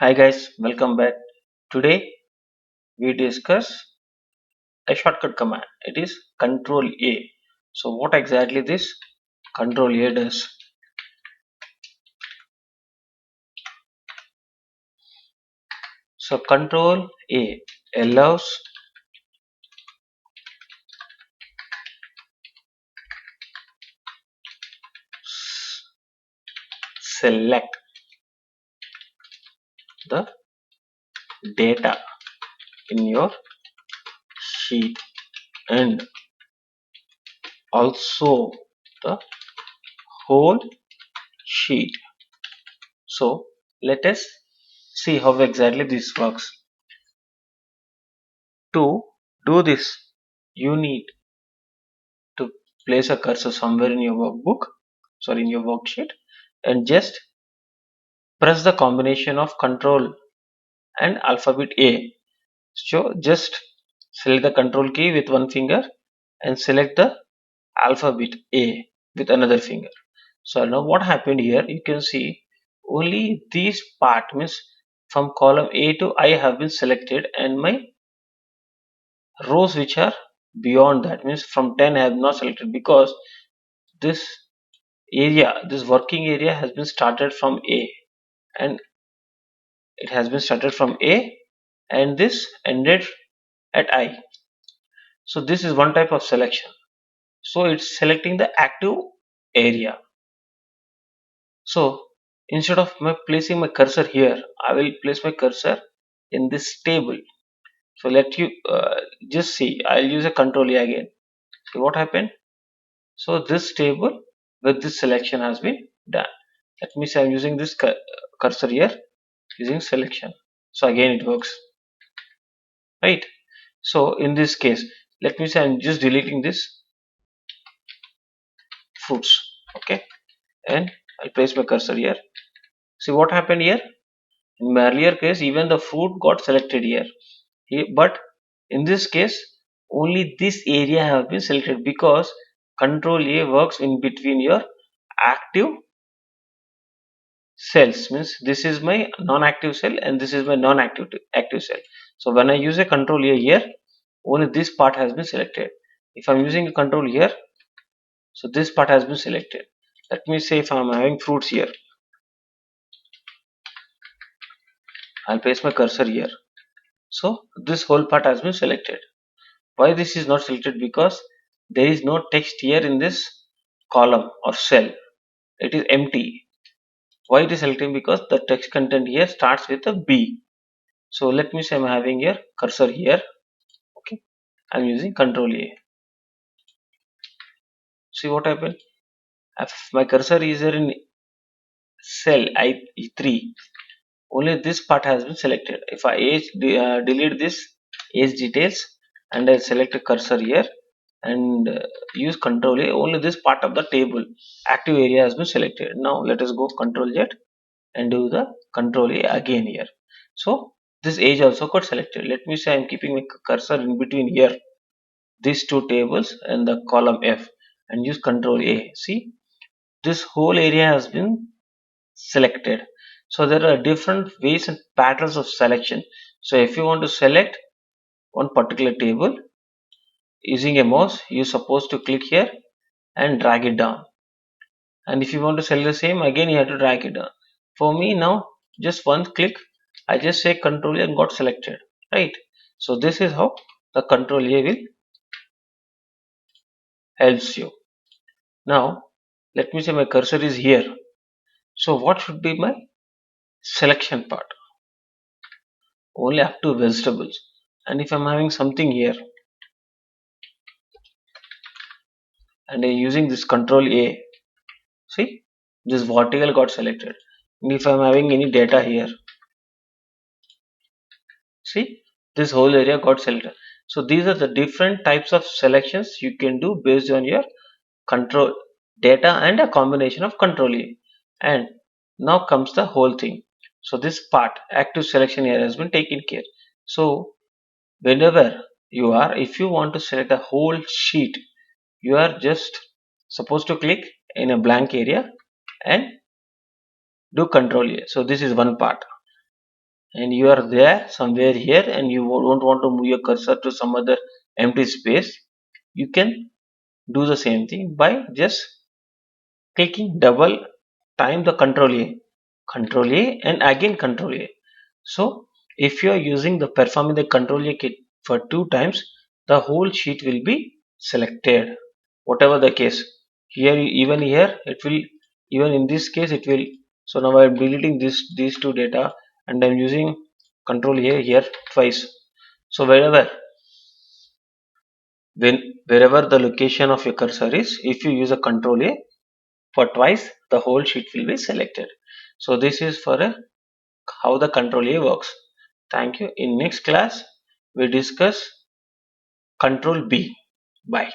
Hi guys, welcome back. Today we discuss a shortcut command. It is Ctrl A. So what exactly this Ctrl A does? So Ctrl A allows select the data in your sheet and also the whole sheet. So let us see how exactly this works. To do this, you need to place a cursor somewhere in your workbook, sorry, in your worksheet, and just press the combination of Control and alphabet A. So just select the Control key with one finger and select the alphabet A with another finger. So now what happened here, you can see only this part, means from column A to I have been selected, and my rows which are beyond that, means from 10 I have not selected, because this this working area has been started from A, and it has been started from A and this ended at I. So this is one type of selection. So it's selecting the active area. So instead of placing my cursor here, I will place my cursor in this table. So let you just see. I'll use a Control A again. See what happened. So this table with this selection has been done. That means I'm using this cursor here using selection. So again it works, right? So in this case, let me say I'm just deleting this fruits, okay, and I'll place my cursor here. See what happened here. In my earlier case, even the fruit got selected here, but in this case only this area have been selected, because Control A works in between your active cells, means this is my non-active cell and this is my non-active active cell. So when I use a Control A here, only this part has been selected. If I'm using a control here, so this part has been selected. Let me say if I'm having fruits here, I'll place my cursor here. So this whole part has been selected. Why this is not selected? Because there is no text here in this column or cell. It is empty. Why it is selected? Because the text content here starts with a B. So let me say I'm having here cursor here. Okay, I'm using Control A. See what happened? If my cursor is here in cell I3, only this part has been selected. If I delete this age details and I select a cursor here and use Control A, only this part of the table active area has been selected. Now let us go Control Z and do the Control A again here. So this age also got selected. Let me say I'm keeping my cursor in between here, these two tables and the column F, and use Control A. See, this whole area has been selected. So there are different ways and patterns of selection. So if you want to select one particular table using a mouse, you're supposed to click here and drag it down, and if you want to select the same, again you have to drag it down. For me now, just one click, I just say Control A and got selected, right? So this is how the Control A will helps you. Now let me say my cursor is here. So what should be my selection part? Only up to vegetables. And if I'm having something here and I'm using this Control A, see, this vertical got selected. And if I'm having any data here, see, this whole area got selected. So these are the different types of selections you can do based on your control data and a combination of Control A. And now comes the whole thing. So this part, active selection here, has been taken care. So whenever you are, if you want to select the whole sheet, you are just supposed to click in a blank area and do Control A. So this is one part. and you are there somewhere here and you don't want to move your cursor to some other empty space, you can do the same thing by just clicking double time the Control A and again Control A. So if you are using the performing the Control A kit for 2 times, the whole sheet will be selected. Whatever the case, here even here it will, even in this case it will. So now I am deleting these two data and I am using Control A here twice. So wherever the location of your cursor is, if you use a Control A for twice, the whole sheet will be selected. So this is for how the Control A works. Thank you. In next class we discuss Control B. Bye.